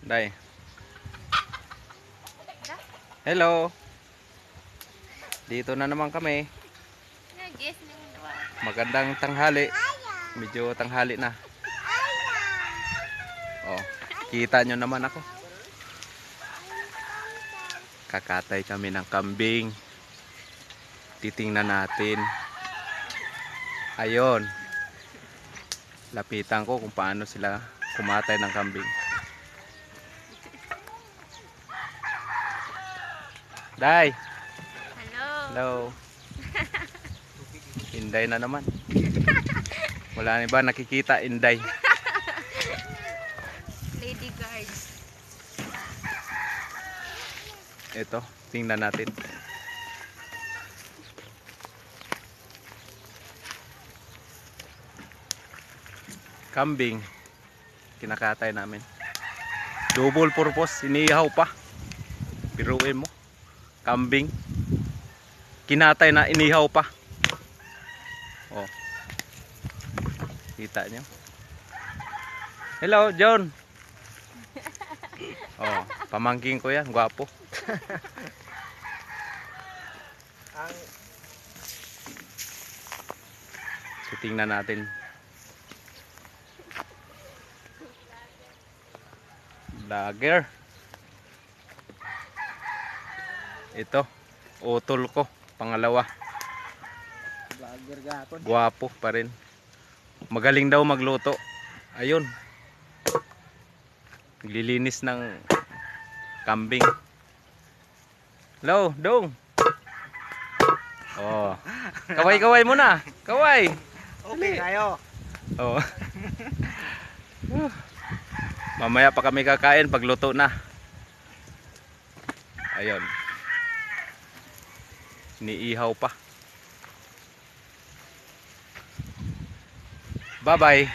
Day. Hello. Dito na naman kami. Magandang tanghali. Medyo tanghali na. Oh, kita nyo naman ako. Kakatay kami ng kambing. Titingnan natin. Ayun. Lapitan ko kung paano sila kumatay ng kambing. Day. Hello. Hello. Inday na naman. Wala na ba nakikita Inday? Lady guard. Ito, tingnan natin. Kambing. Kinakatay namin. Double purpose, inihaw pa. Biruin mo. Kambing. Kinatay na inihaw pa. Oh. Kita nyo. Hello, John. Oh, pamangking ko yan, gwapo. So, tingnan natin. Lager. Ito, utol ko, pangalawa. Gwapo pa rin. Magaling daw magluto. Ayun. Naglilinis ng kambing. Hello, Dong. Oh. Kaway-kaway muna. Kaway. Okay kayo. Oh. Mamaya pa kami kakain pag luto na. Ayun. Iniihaw pa. Bye-bye.